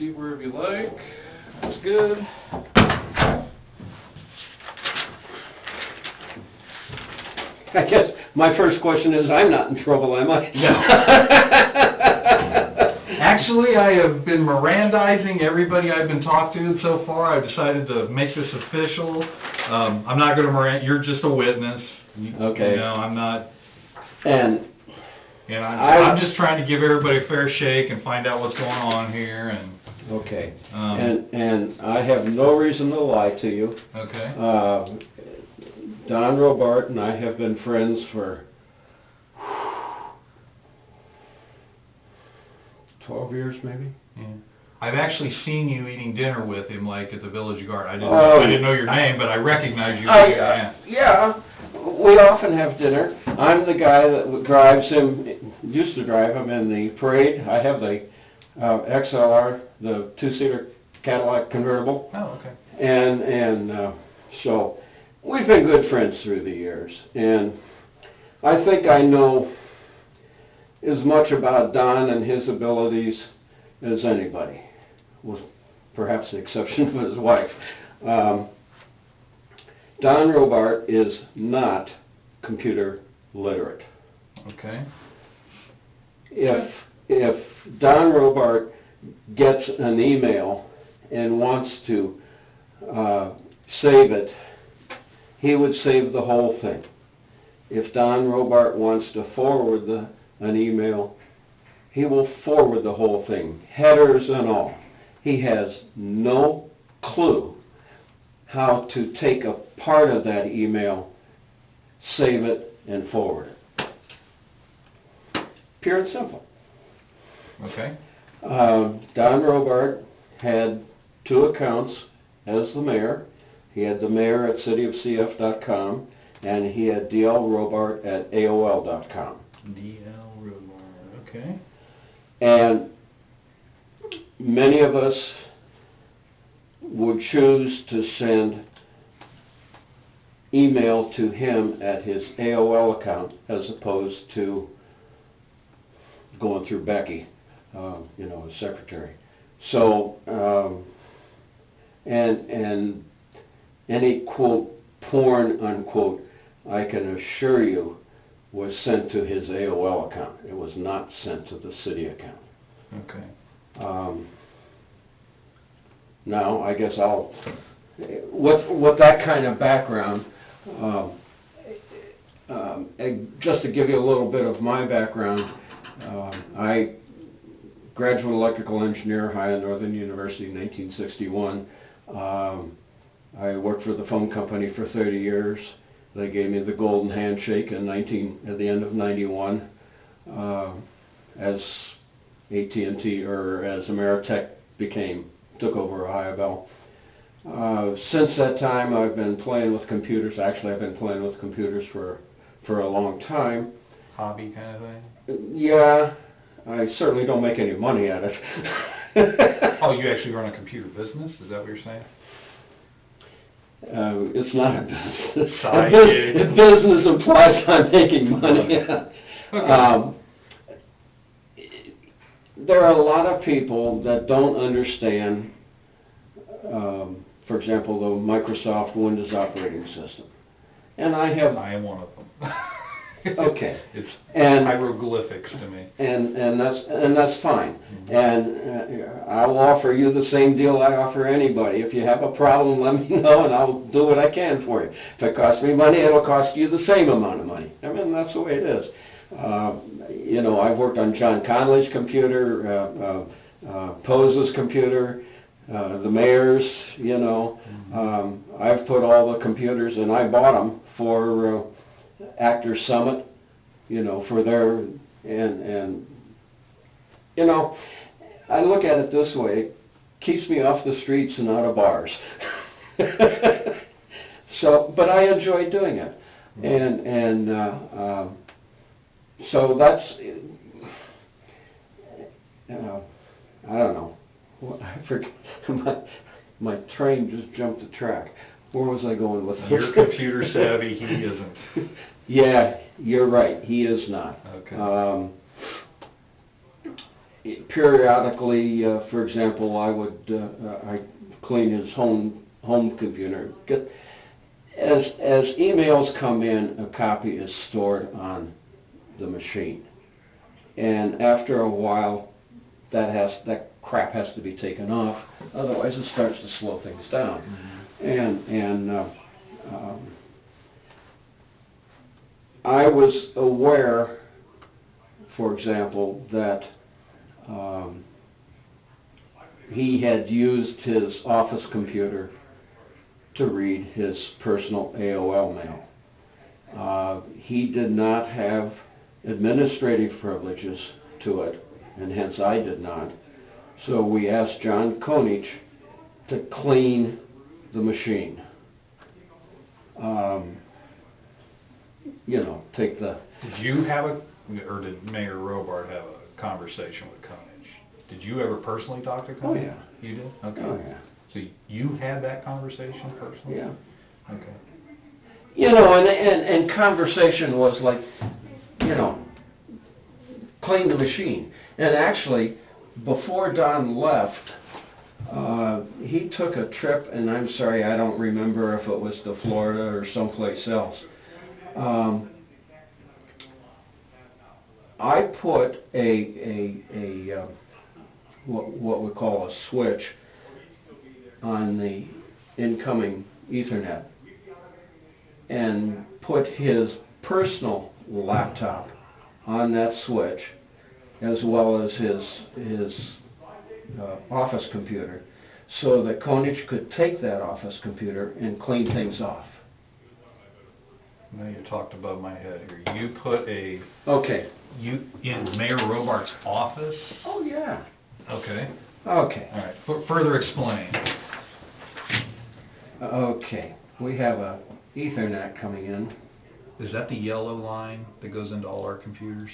seat wherever you like. That's good. I guess my first question is, I'm not in trouble, am I? No. Actually, I have been Mirandizing everybody I've been talking to so far. I've decided to make this official. I'm not going to Miranda. You're just a witness. Okay. You know, I'm not. And I'm just trying to give everybody a fair shake and find out what's going on here. And okay. And I have no reason to lie to you. Okay. Don Robart and I have been friends for 12 years, maybe. Yeah. I've actually seen you eating dinner with him, like at the Village Guard. I didn't know your name, but I recognize you. Yeah, we often have dinner. I'm the guy that drives him, used to drive him in the parade. I have the XLR, the two-seater Cadillac convertible. Oh, okay. And so we've been good friends through the years. And I think I know as much about Don and his abilities as anybody, with perhaps the exception of his wife. Don Robart is not computer literate. Okay. If Don Robart gets an email and wants to save it, he would save the whole thing. If Don Robart wants to forward an email, he will forward the whole thing, headers and all. He has no clue how to take a part of that email, save it, and forward it. Pure and simple. Okay. Don Robart had 2 accounts as the mayor. He had the mayor at cityofcf.com, and he had DL Robart at AOL.com. DL Robart, okay. And many of us would choose to send email to him at his AOL account as opposed to going through Becky, his secretary. So, and any, quote, porn, unquote, I can assure you, was sent to his AOL account. It was not sent to the city account. Okay. Now, I guess with that kind of background, just to give you a little bit of my background, I graduate electrical engineer, Ohio Northern University in 1961. I worked for the phone company for 30 years. They gave me the golden handshake at the end of '91 as AT&T, or as Ameritech took over Ohio Bell. Since that time, I've been playing with computers. Actually, I've been playing with computers for a long time. Hobby kind of thing? Yeah, I certainly don't make any money at it. Oh, you actually run a computer business? Is that what you're saying? It's not a business. If business implies I'm making money. Okay. There are a lot of people that don't understand, for example, the Microsoft Windows operating system. And I am one of them. Okay. It's and hieroglyphics to me. And that's fine. Mm-hmm. And I will offer you the same deal I offer anybody. If you have a problem, let me know, and I'll do what I can for you. If it costs me money, it'll cost you the same amount of money. I mean, that's the way it is. I've worked on John Connolly's computer, Pose's computer, the mayor's. I've put all the computers, and I bought them for Actors Summit, for their, and I look at it this way: it keeps me off the streets and out of bars. But I enjoy doing it, and so that's, I don't know. I forget. My train just jumped the track. Where was I going with this? You're computer savvy, he isn't. Yeah, you're right. He is not. Okay. periodically, for example, I clean his home computer. As emails come in, a copy is stored on the machine, and after a while, that crap has to be taken off. Otherwise, it starts to slow things down. I was aware, for example, that he had used his office computer to read his personal AOL mail. He did not have administrative privileges to it, and hence I did not. So we asked John Konich to clean the machine. Take the... Did you have or did Mayor Robart have a conversation with Konich? Did you ever personally talk to Konich? Oh, yeah. You did? Okay. Oh, yeah. So you had that conversation personally? Yeah. Okay. And conversation was like, clean the machine. And actually, before Don left, he took a trip, and I'm sorry, I don't remember if it was to Florida or someplace else. I put what we call a switch on the incoming Ethernet, and put his personal laptop on that switch, as well as his office computer, so that Konich could take that office computer and clean things off. Now you talked above my head here. You put Okay. in Mayor Robart's office? Oh, yeah. Okay. Okay. All right. Further explain. Okay. We have a Ethernet coming in. Is that the yellow line that goes into all our computers?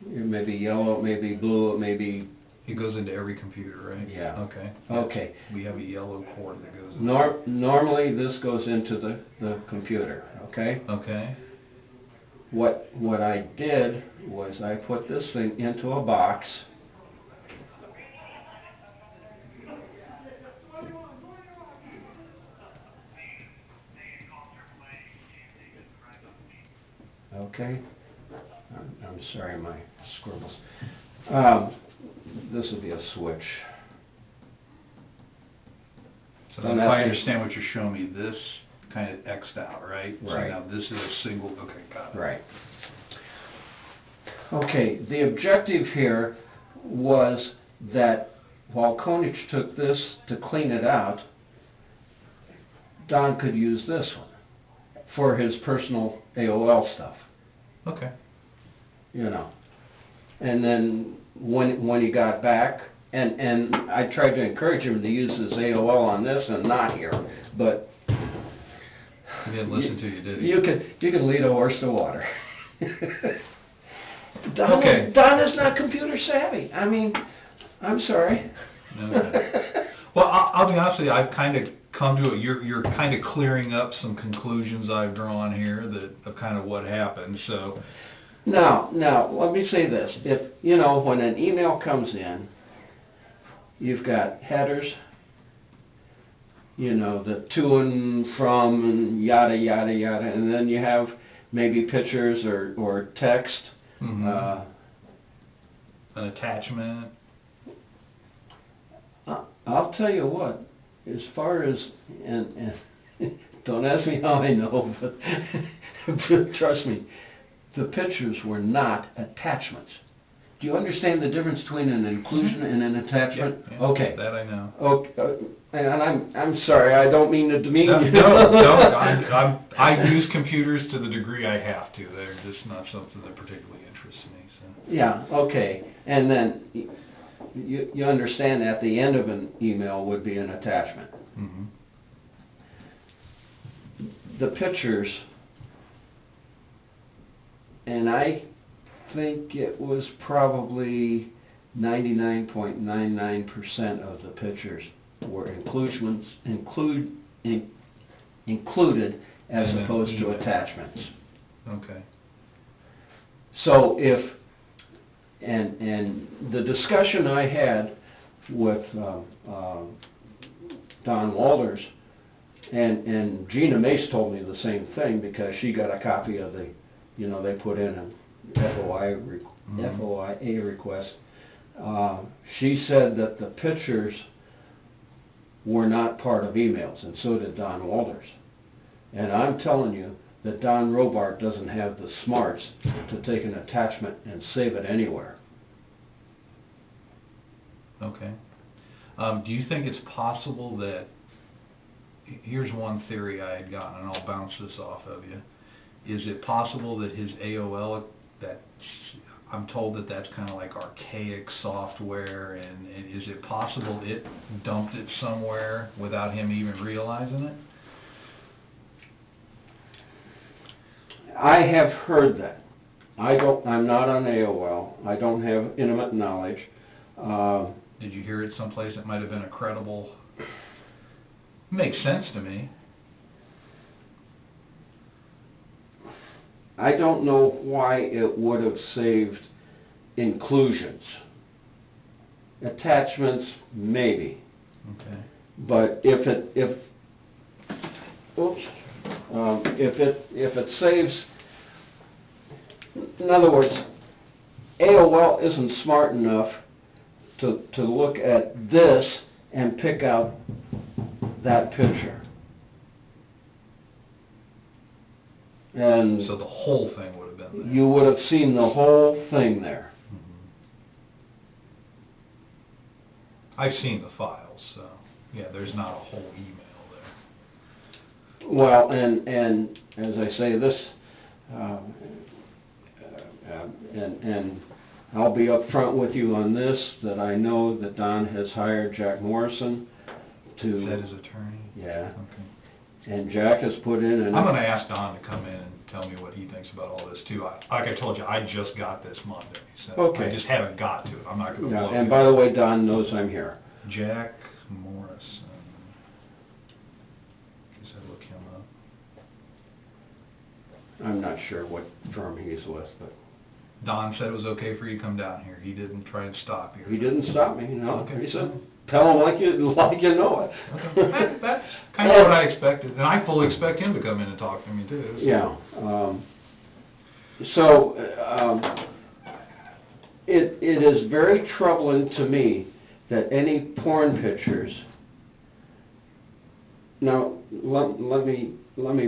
It may be yellow, it may be blue, it may be... It goes into every computer, right? Yeah. Okay. Okay. We have a yellow cord that goes in. Normally, this goes into the computer, okay? Okay. What I did was I put this thing into a box. Okay. I'm sorry, my scribbles. This would be a switch. So then if I understand what you're showing me, this kind of X'd out, right? Right. So now this is a single, okay, got it. Right. Okay, the objective here was that while Konich took this to clean it out, Don could use this one for his personal AOL stuff. Okay. And then when he got back, and I tried to encourage him to use his AOL on this and not here, but He didn't listen to you, did he? you can lead a horse to water. Okay. Don is not computer savvy. I mean, I'm sorry. Okay. Well, I'll be honest with you, I've kind of come to it, you're kind of clearing up some conclusions I've drawn here of kind of what happened, so. Now, let me say this. If, when an email comes in, you've got headers, the to and from and yada, yada, yada, and then you have maybe pictures or text. Mm-hmm. An attachment. I'll tell you what, as far as, and don't ask me how I know, but trust me, the pictures were not attachments. Do you understand the difference between an inclusion and an attachment? Yeah, okay. That I know. Okay, and I'm sorry, I don't mean to demean you. No, I use computers to the degree I have to. They're just not something that particularly interests me. So. Yeah, okay. And then you understand that the end of an email would be an attachment. Mm-hmm. The pictures, and I think it was probably 99.99% of the pictures were included as opposed to attachments. Okay. So if And the discussion I had with Don Walters, and Gina Mace told me the same thing, because she got a copy of the, they put in an FOIA request. She said that the pictures were not part of emails, and so did Don Walters. And I'm telling you that Don Robart doesn't have the smarts to take an attachment and save it anywhere. Okay. Do you think it's possible that, here's one theory I had gotten, and I'll bounce this off of you. Is it possible that his AOL, that I'm told that that's kind of like archaic software, and is it possible it dumped it somewhere without him even realizing it? I have heard that. I'm not on AOL. I don't have intimate knowledge. Did you hear it someplace that might have been a credible? Makes sense to me. I don't know why it would have saved inclusions. Attachments, maybe. Okay. But if it saves, in other words, AOL isn't smart enough to look at this and pick out that picture. And So the whole thing would have been there. you would have seen the whole thing there. I've seen the files, so yeah, there's not a whole email there. Well, and as I say, this, and I'll be upfront with you on this, that I know that Don has hired Jack Morrison to... Is that his attorney? Yeah. Okay. And Jack has put in an... I'm going to ask Don to come in and tell me what he thinks about all this too. Like I told you, I just got this Monday, so Okay. I just haven't got to it. I'm not going to Yeah, blow and it. by the way, Don knows I'm here. Jack Morrison. Guess I look him up. I'm not sure what firm he's with, but... Don said it was okay for you to come down here. He didn't try and stop you. He didn't stop me, no. Okay. He said, tell him like you know it. Okay. That's kind of what I expected, and I fully expect him to come in and talk to me too. So. Yeah. It is very troubling to me that any porn pictures... Now, let me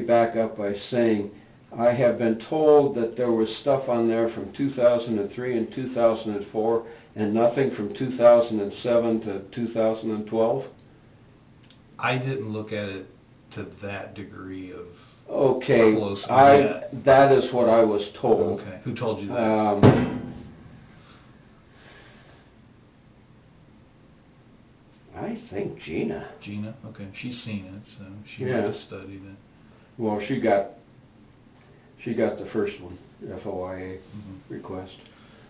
back up by saying, I have been told that there was stuff on there from 2003 and 2004, and nothing from 2007 to 2012. I didn't look at it to that degree of Okay, close. that is what I was told. Okay, who told you that? I think Gina. Gina? Okay, she's seen it, so she Yeah. might have studied it. Well, she got the first one, FOIA request.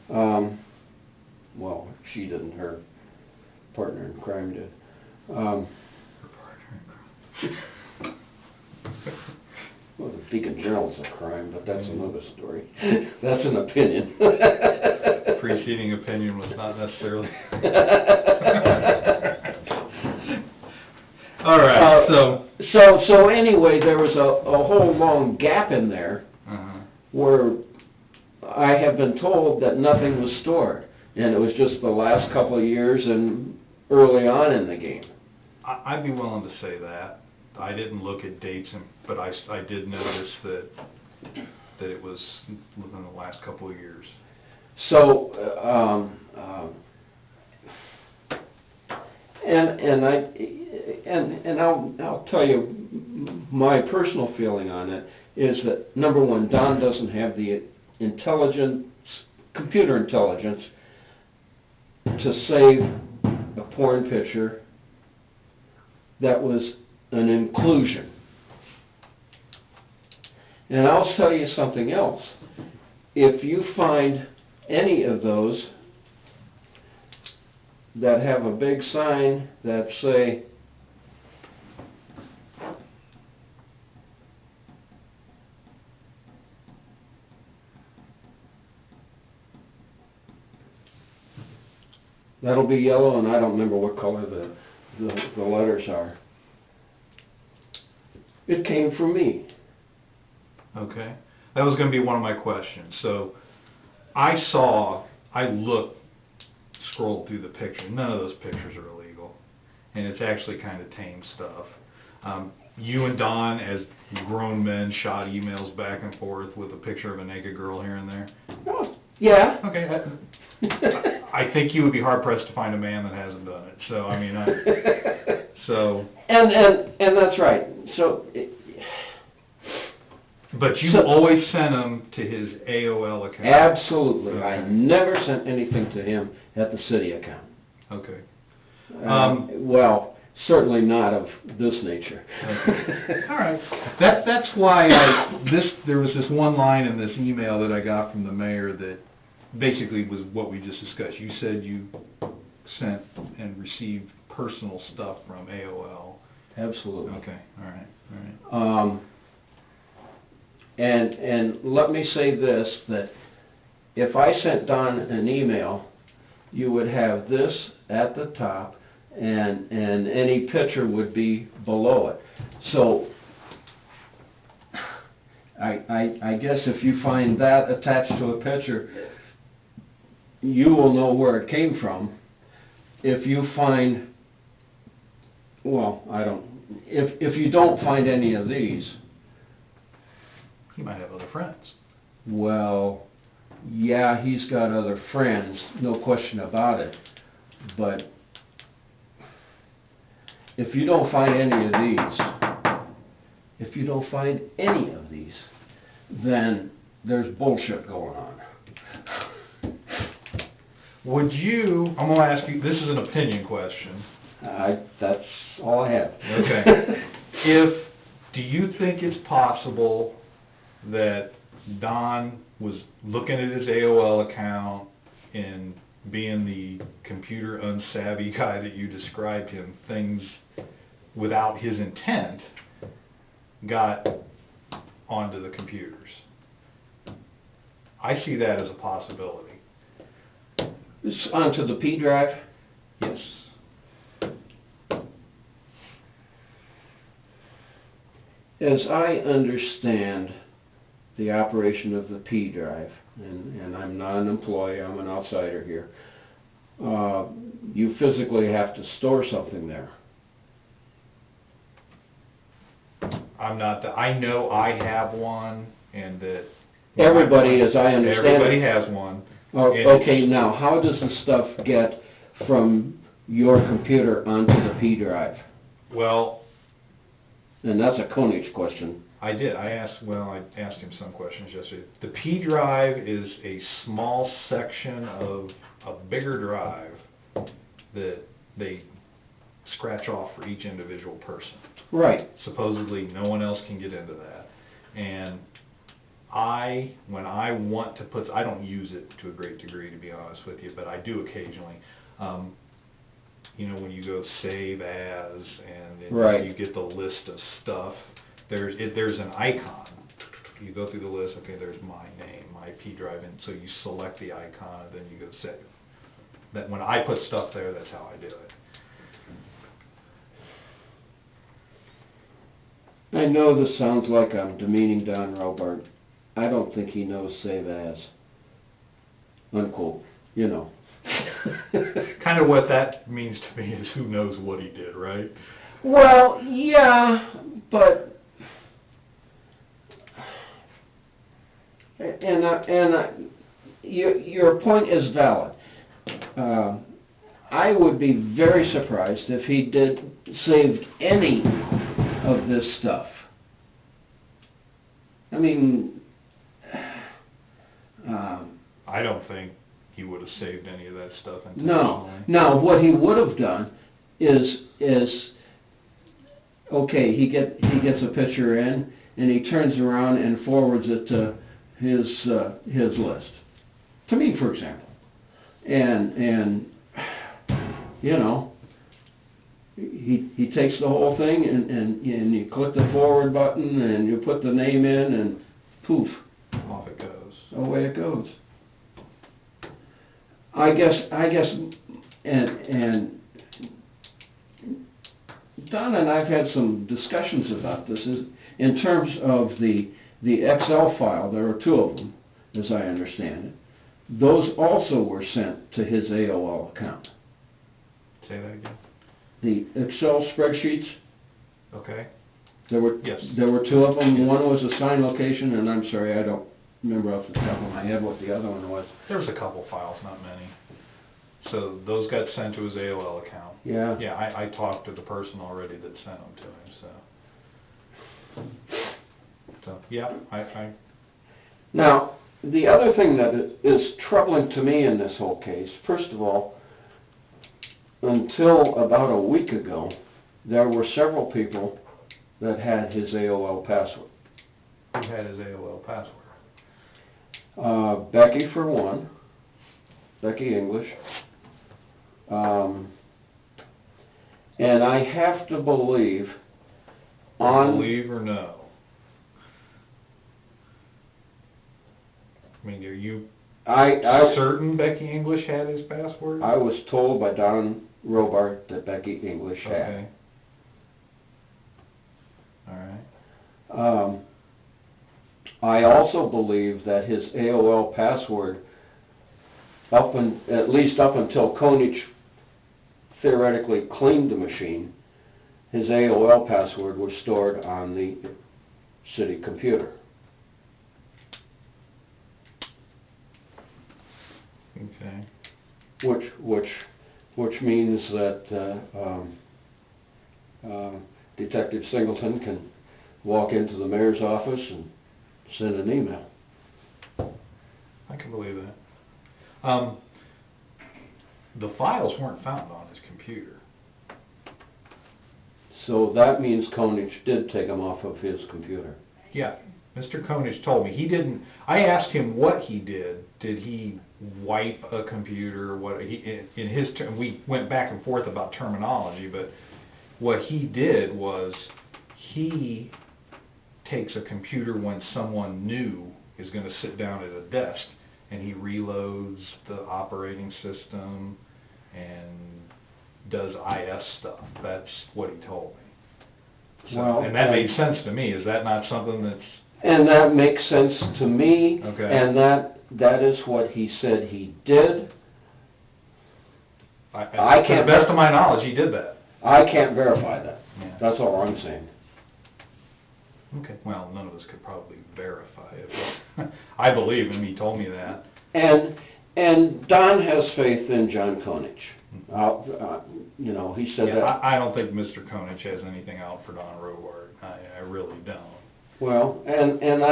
Well, she didn't, her partner in crime did. Her partner in crime. Well, the Beacon Journal's a crime, but that's another story. That's an opinion. Preceding opinion was not necessarily. All right, So anyway, there was a whole long gap in there where I have been told that nothing was stored, and it was just the last couple of years and early on in the game. I'd be willing to say that. I didn't look at dates, but I did notice that it was within the last couple of years. So, I'll tell you my personal feeling on it is that, number one, Don doesn't have the computer intelligence to save a porn picture that was an inclusion. And I'll tell you something else. If you find any of those that have a big sign that say, That'll be yellow, and I don't remember what color the letters are. It came from me. Okay. That was going to be one of my questions. So, scrolled through the pictures. None of those pictures are illegal. And it's actually kind of tame stuff. You and Don, as grown men, shot emails back and forth with a picture of a naked girl here and there? Oh, yeah. Okay. I think you would be hard-pressed to find a man that hasn't done it. So, I mean, so... And that's right. So... But you always sent them to his AOL account? Absolutely. Okay. I never sent anything to him at the city account. Okay. Well, certainly not of this nature. Okay. All right. That's why there was this one line in this email that I got from the mayor that basically was what we just discussed. You said you sent and received personal stuff from AOL. Absolutely. Okay. All right. And let me say this, that if I sent Don an email, you would have this at the top, and any picture would be below it. So, I guess if you find that attached to a picture, you will know where it came from. If you find, well, if you don't find any of these, he might have other friends. well, yeah, he's got other friends, no question about it. But if you don't find any of these, then there's bullshit going on. Would you, I'm going to ask you, this is an opinion question. That's all I have. Okay. Do you think it's possible that Don was looking at his AOL account and being the computer unsavvy guy that you described him, things without his intent got onto the computers? I see that as a possibility. Onto the P drive? Yes. As I understand the operation of the P drive, and I'm not an employee, I'm an outsider here, you physically have to store something there. I know I have one, and that... Everybody, as I understand... Everybody has one. Okay, now, how does the stuff get from your computer onto the P drive? Well... And that's a Koenig question. I did. I asked him some questions yesterday. The P drive is a small section of a bigger drive that they scratch off for each individual person. Right. Supposedly, no one else can get into that. And when I want to put, I don't use it to a great degree, to be honest with you, but I do occasionally. You know, when you go save as, and then right. you get the list of stuff, there's an icon. You go through the list, okay, there's my name, my P drive, and so you select the icon, and then you go save. That when I put stuff there, that's how I do it. I know this sounds like I'm demeaning Don Robart. I don't think he knows save as. Unquote. You know. Kind of what that means to me is who knows what he did, right? Well, yeah, but your point is valid. I would be very surprised if he saved any of this stuff. I mean, I don't think he would have saved any of that stuff intentionally. No. Now, what he would have done is okay, he gets a picture in, and he turns around and forwards it to his list. To me, for example. And you know, he takes the whole thing and you click the forward button and you put the name in and poof. Off it goes. Away it goes. I guess And Don and I've had some discussions about this, in terms of the Excel file. There are two of them, as I understand it. Those also were sent to his AOL account. Say that again. The Excel spreadsheets, Okay. there were Yes. two of them. One was assigned location, and I'm sorry, I don't remember off the top of my head what the other one was. There was a couple files, not many. So those got sent to his AOL account. Yeah. Yeah, I talked to the person already that sent them to him, so. Yeah, I Now, the other thing that is troubling to me in this whole case, first of all, until about a week ago, there were several people that had his AOL password. Who had his AOL password? Becky, for one, Becky English. And I have to believe Believe or no? I mean, are you I certain Becky English had his password? I was told by Don Robart that Becky English had. Okay. All right. I also believe that his AOL password, at least up until Konich theoretically cleaned the machine, his AOL password was stored on the city computer. Okay. Which means that Detective Singleton can walk into the mayor's office and send an email. I can believe that. The files weren't found on his computer. So that means Konich did take them off of his computer. Yeah, Mr. Konich told me. He didn't, I asked him what he did. Did he wipe a computer? What he, in his term, we went back and forth about terminology, but what he did was he takes a computer when someone new is going to sit down at a desk, and he reloads the operating system and does IS stuff. That's what he told me. So, Well, and that made sense to me. Is that not something that's... And that makes sense to me. Okay. And that is what he said he did. To the best of my knowledge, he did that. I can't verify that. Yeah. That's all I'm saying. Okay. Well, none of us could probably verify it, but I believe him. He told me that. And Don has faith in John Konich. You know, he said that. I don't think Mr. Konich has anything out for Don Robart. I really don't. Well, and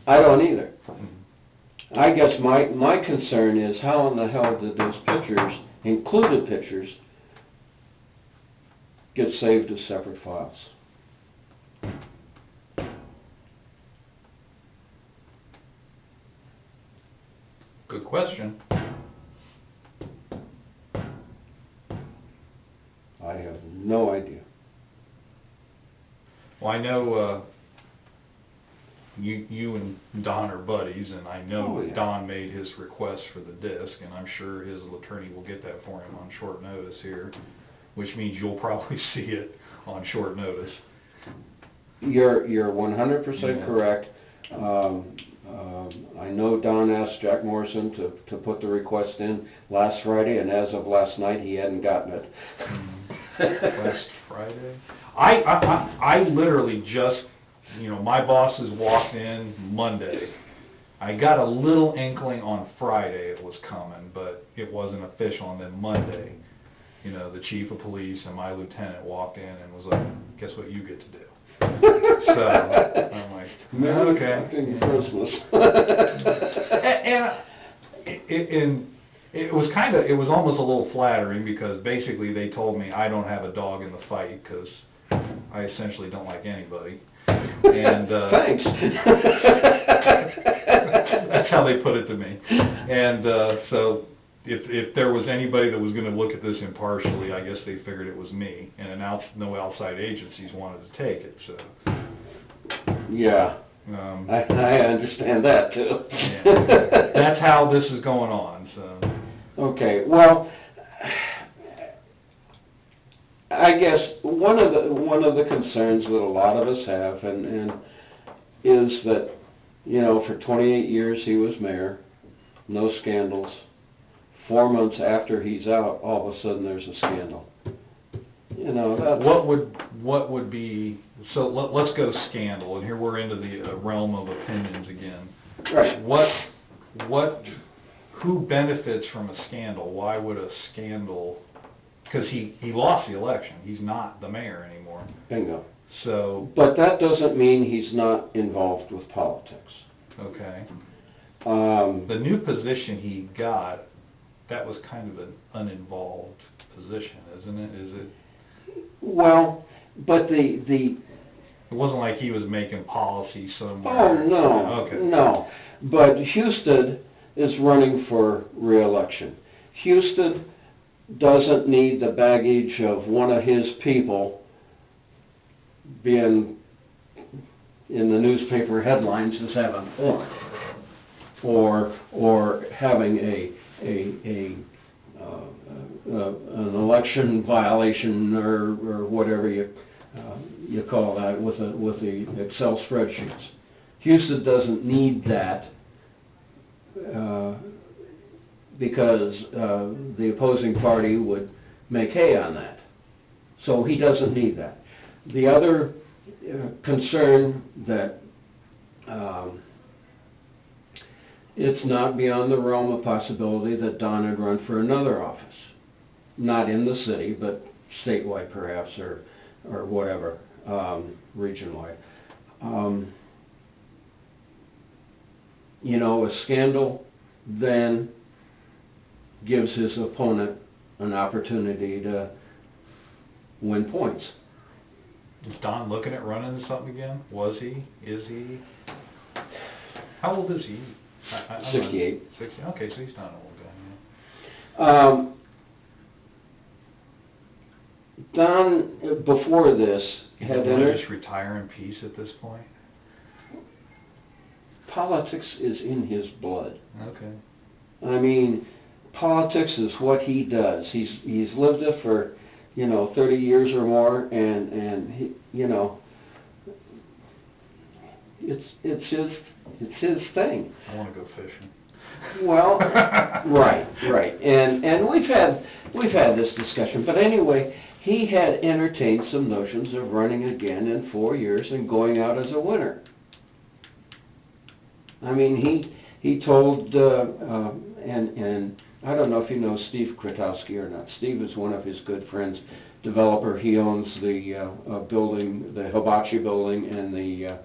I don't either. Mm-hmm. I guess my concern is how in the hell did those pictures, included pictures, get saved as separate files? Good question. I have no idea. Well, I know you and Don are buddies, and I know that Don made his request for the disc, and I'm sure his attorney will get that for him on short notice here, which means you'll probably see it on short notice. You're 100% correct. I know Don asked Jack Morrison to put the request in last Friday, and as of last night, he hadn't gotten it. Last Friday? I literally just, my bosses walked in Monday. I got a little inkling on Friday it was coming, but it wasn't official. And then Monday, the chief of police and my lieutenant walked in and was like, guess what you get to do? So I'm like, okay. Christmas. and it was almost a little flattering, because basically they told me I don't have a dog in the fight because I essentially don't like anybody. And thanks. That's how they put it to me. And so if there was anybody that was going to look at this impartially, I guess they figured it was me, and no outside agencies wanted to take it. So yeah, I understand that too. Yeah. That's how this is going on. So Okay, well, I guess one of the concerns that a lot of us have, and is that, you know, for 28 years he was mayor, no scandals. 4 months after he's out, all of a sudden there's a scandal. You know, that's... What would be, so let's go to scandal, and here we're into the realm of opinions again. Right. Who benefits from a scandal? Why would a scandal, because he lost the election, he's not the mayor anymore. Bingo. So. But that doesn't mean he's not involved with politics. Okay. The new position he got, that was kind of an uninvolved position, isn't it? Is it? Well, but It wasn't like he was making policy somewhere. Oh, no. Okay. No. But Houston is running for re-election. Houston doesn't need the baggage of one of his people being in the newspaper headlines as having or having an election violation or whatever you call that with the Excel spreadsheets. Houston doesn't need that because the opposing party would make hay on that. So he doesn't need that. The other concern that it's not beyond the realm of possibility that Don had run for another office. Not in the city, but statewide perhaps, or whatever, region-wide. You know, a scandal then gives his opponent an opportunity to win points. Is Don looking at running something again? Was he? Is he? How old is he? 68. 60. Okay, so he's not an old guy. Yeah. Don, before this, had entered... just retire in peace at this point? Politics is in his blood. Okay. I mean, politics is what he does. He's lived it for, 30 years or more, and he, it's his thing. I want to go fishing. Well, right, and we've had this discussion, but anyway, he had entertained some notions of running again in 4 years and going out as a winner. I mean, he told, and I don't know if you know Steve Kretowski or not. Steve is one of his good friends, developer. He owns the building, the Hibachi building, and the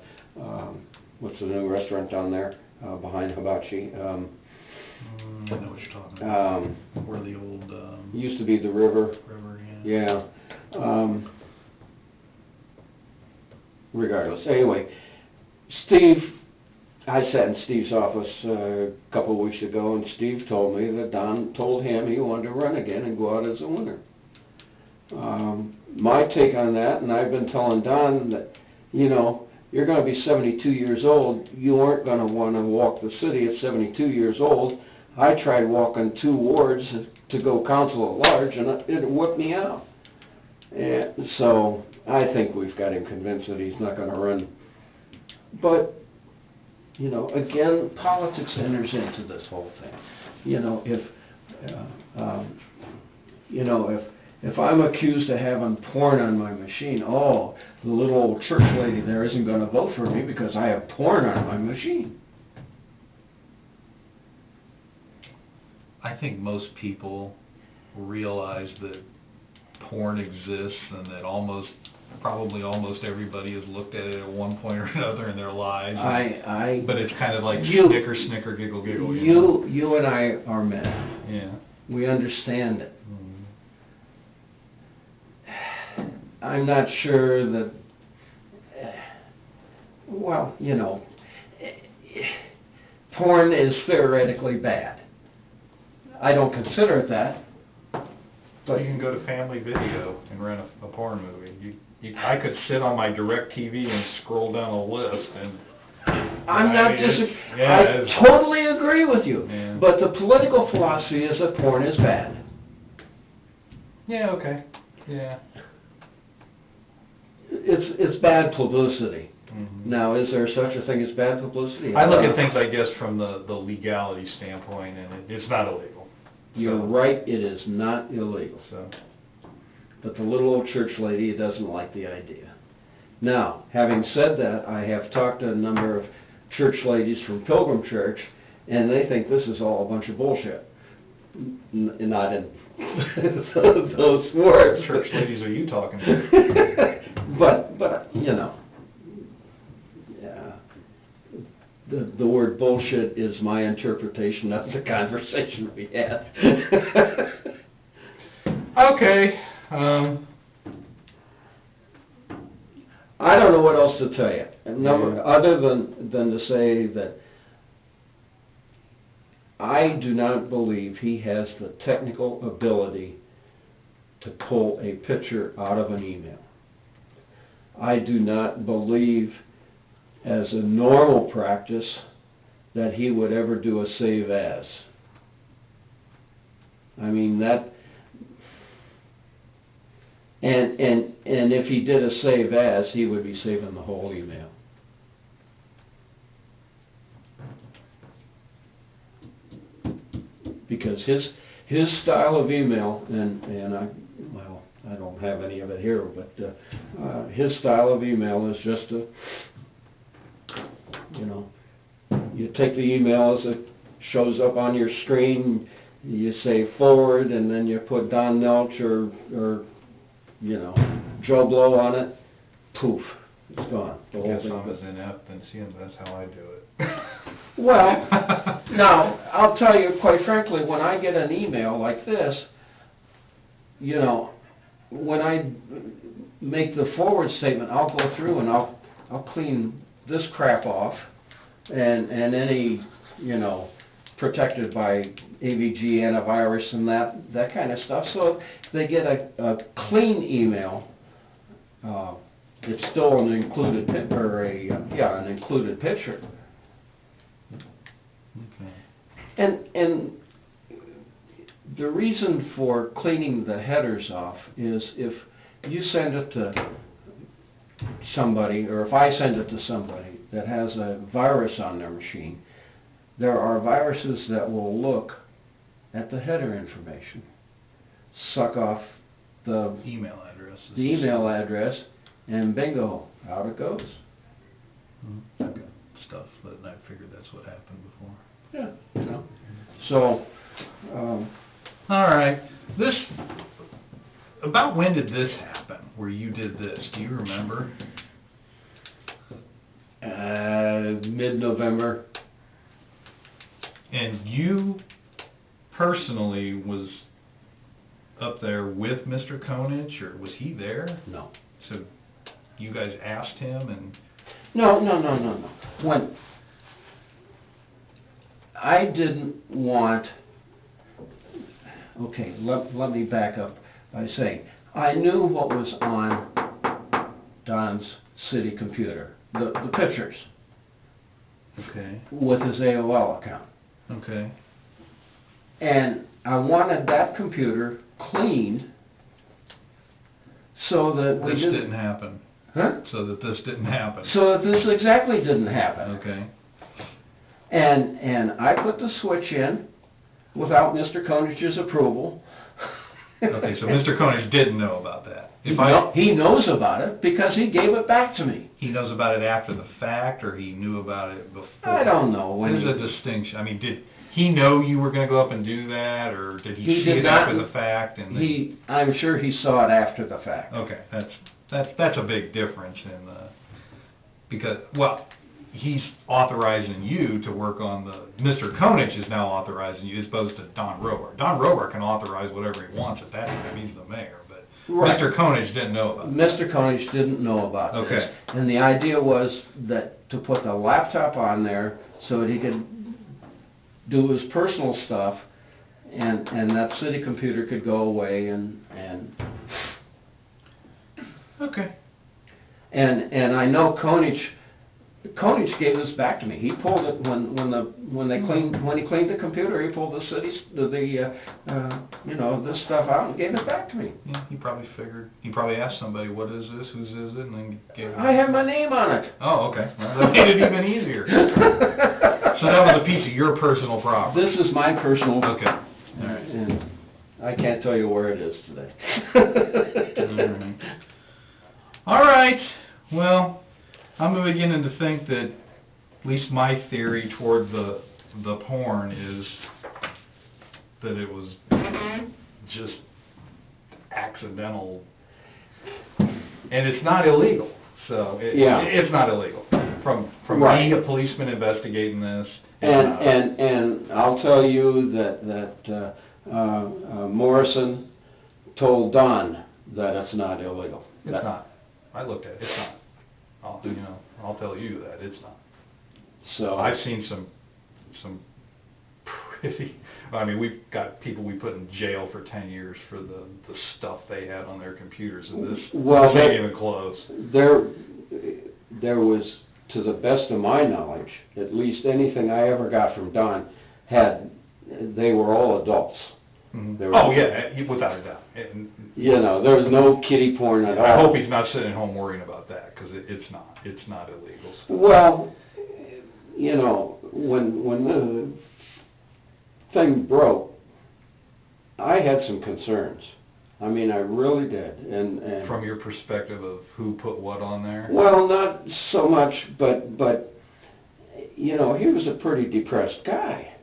what's the new restaurant down there behind Hibachi? I know what you're talking about. Where the old used to be the river. Yeah. Regardless, anyway, Steve. I sat in Steve's office a couple of weeks ago, and Steve told me that Don told him he wanted to run again and go out as a winner. My take on that, and I've been telling Don that, you're going to be 72 years old. You aren't going to want to walk the city at 72 years old. I tried walking 2 wards to go council at large, and it whipped me out. And so I think we've got him convinced that he's not going to run. But again, politics enters into this whole thing. If I'm accused of having porn on my machine, the little old church lady there isn't going to vote for me because I have porn on my machine. I think most people realize that porn exists and that probably almost everybody has looked at it at one point or another in their lives. But it's kind of like snicker, giggle. You and I are men. Yeah. We understand it. I'm not sure that, porn is theoretically bad. I don't consider it that. But you can go to Family Video and rent a porn movie. I could sit on my DirecTV and scroll down a list and I'm not I totally agree with you. Yeah. But the political philosophy is that porn is bad. Yeah, okay, yeah. It's bad publicity. Mm-hmm. Now, is there such a thing as bad publicity? I look at things, I guess, from the legality standpoint, and it's not illegal. You're right, it is not illegal. So, But the little old church lady doesn't like the idea. Now, having said that, I have talked to a number of church ladies from Pilgrim Church, and they think this is all a bunch of bullshit. Not in those words. what church ladies are you talking to? But, you know, yeah, the word bullshit is my interpretation of the conversation we had. Okay, I don't know what else to tell you, other than to say that I do not believe he has the technical ability to pull a picture out of an email. I do not believe, as a normal practice, that he would ever do a save as. I mean, that, and if he did a save as, he would be saving the whole email. Because his style of email, and I don't have any of it here, but his style of email is just you take the email as it shows up on your screen, you say forward, and then you put Don Nelsch or Joe Blow on it, poof, it's gone. The I whole guess thing. I'm as inept and seeing that's how I do it. Well, now, I'll tell you, quite frankly, when I get an email like this, when I make the forward statement, I'll go through and I'll clean this crap off, and any, protected by AVG antivirus and that kind of stuff. So if they get a clean email, it's still an included an included picture. Okay. And the reason for cleaning the headers off is if you send it to somebody, or if I send it to somebody that has a virus on their machine, there are viruses that will look at the header information, suck off the Email addresses. the email address, and bingo, out it goes. I've got stuff, but I figured that's what happened before. Yeah. So, All right. About when did this happen, where you did this? Do you remember? Mid-November. And you personally was up there with Mr. Konich, or was he there? No. So you guys asked him, and... No. When I didn't want... Okay, let me back up by saying, I knew what was on Don's city computer, the pictures, Okay. with his AOL account. Okay. And I wanted that computer cleaned so that we This didn't happen. Huh? So that this didn't happen. So that this exactly didn't happen. Okay. And I put the switch in without Mr. Konich's approval. Okay, so Mr. Konich didn't know about that. He knows about it because he gave it back to me. He knows about it after the fact, or he knew about it before? I don't know. There's a distinction. I mean, did he know you were going to go up and do that, or did he see did it not, after the fact? And then, I'm sure he saw it after the fact. okay, that's a big difference in because he's authorizing you to work on Mr. Konich is now authorizing you as opposed to Don Robart. Don Robart can authorize whatever he wants at that time. He's the mayor, but Right. Mr. Konich didn't know about it. Mr. Konich didn't know about this. Okay. And the idea was that to put the laptop on there so that he could do his personal stuff, and that city computer could go away and Okay. I know Konich Konich gave this back to me. He pulled it when he cleaned the computer. He pulled this stuff out and gave it back to me. Yeah, he probably asked somebody, what is this, whose is it, and then gave it. I have my name on it. Oh, okay. Well, that made it even easier. So that was a piece of your personal property. This is my personal. Okay. All right. And I can't tell you where it is today. All right. Well, I'm beginning to think that at least my theory toward the porn is that it was just accidental, and it's not illegal. So it's not illegal from right. being a policeman investigating this. And I'll tell you that Morrison told Don that it's not illegal. It's not. I looked at it. It's not. I'll tell you that it's not. So I've seen some pretty. I mean, we've got people we put in jail for 10 years for the stuff they had on their computers, and this ain't even close. There was, to the best of my knowledge, at least anything I ever got from Don, they were all adults. Mm-hmm. Yeah, without a doubt. There was no kiddie porn at all. I hope he's not sitting at home worrying about that, because it's not. It's not illegal. Well, when the thing broke, I had some concerns. I mean, I really did. And from your perspective of who put what on there? Well, not so much, but he was a pretty depressed guy.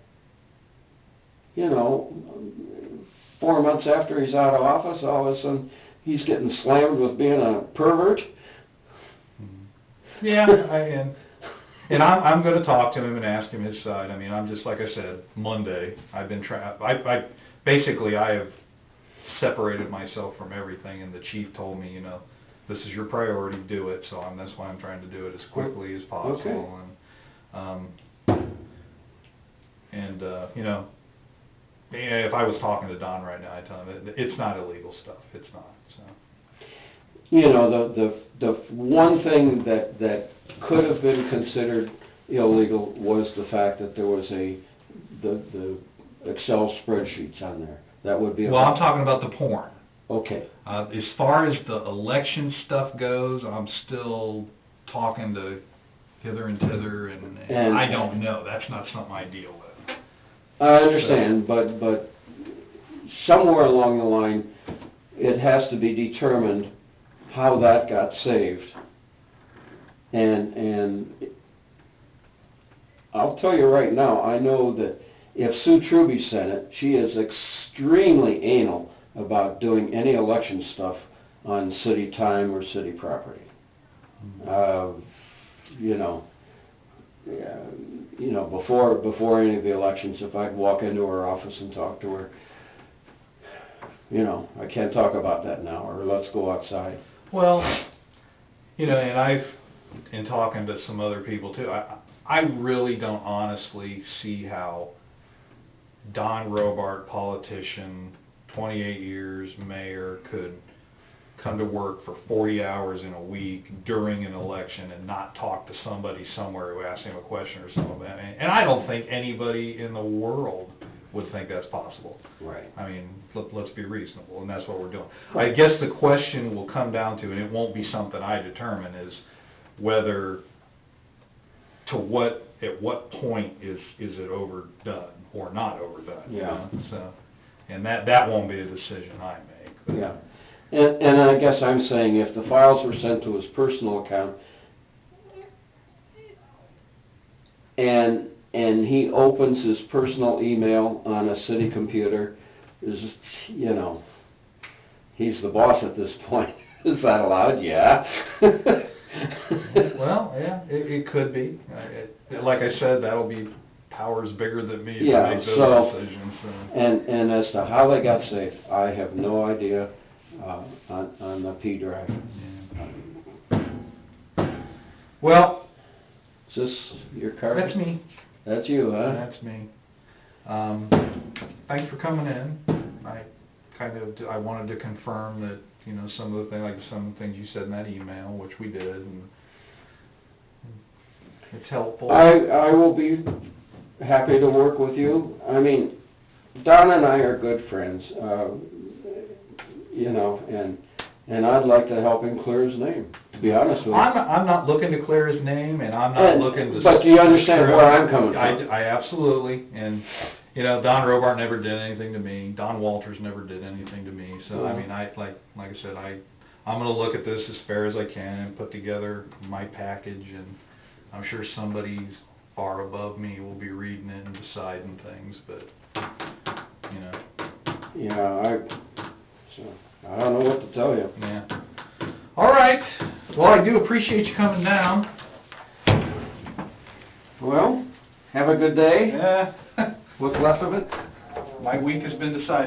4 months after he's out of office, all of a sudden he's getting slammed with being a pervert. Yeah, and I'm going to talk to him and ask him his side. I mean, I'm just, like I said, Monday, I've been basically I have separated myself from everything, and the chief told me, this is your priority, do it, so that's why I'm trying to do it as quickly as possible. Okay. If I was talking to Don right now, I'd tell him it's not illegal stuff. It's not. So. The one thing that could have been considered illegal was the fact that there was the Excel spreadsheets on there. That would be. Well, I'm talking about the porn. Okay. As far as the election stuff goes, I'm still talking to hither and thither, and I don't know. That's not something I deal with. I understand, but somewhere along the line, it has to be determined how that got saved. And I'll tell you right now, I know that if Sue Truby sent it, she is extremely anal about doing any election stuff on city time or city property. Before any of the elections, if I'd walk into her office and talk to her, I can't talk about that now, or let's go outside. Well, and I've, in talking to some other people too, I really don't honestly see how Don Robart, politician, 28 years, mayor, could come to work for 40 hours in a week during an election and not talk to somebody somewhere who asked him a question or something. And I don't think anybody in the world would think that's possible. Right. I mean, let's be reasonable, and that's what we're doing. I guess the question will come down to, and it won't be something I determine, is whether, at what point is it overdone or not overdone. Yeah. So, and that won't be a decision I make. But. Yeah. And I guess I'm saying if the files were sent to his personal account and he opens his personal email on a city computer, he's the boss at this point. Is that allowed? Yeah. Well, yeah, it could be. Like I said, that'll be powers bigger than me to make those decisions. So. And as to how they got saved, I have no idea. On the P drive. Yeah. Well, is this your card? That's me. That's you, huh? That's me. Thanks for coming in. I wanted to confirm that some of the things you said in that email, which we did. And it's helpful. I will be happy to work with you. I mean, Don and I are good friends, you know, and I'd like to help him clear his name, to be honest with you. I'm not looking to clear his name, and I'm not looking to... But do you understand where I'm coming from? I absolutely, and, you know, Don Robart never did anything to me, Don Walters never did anything to me, so, I mean, like I said, I'm gonna look at this as fair as I can and put together my package, and I'm sure somebody far above me will be reading it and deciding things, but, you know. Yeah, I don't know what to tell you. Yeah. All right. Well, I do appreciate you coming down. Well, have a good day. Yeah. What's left of it? My week has been decided.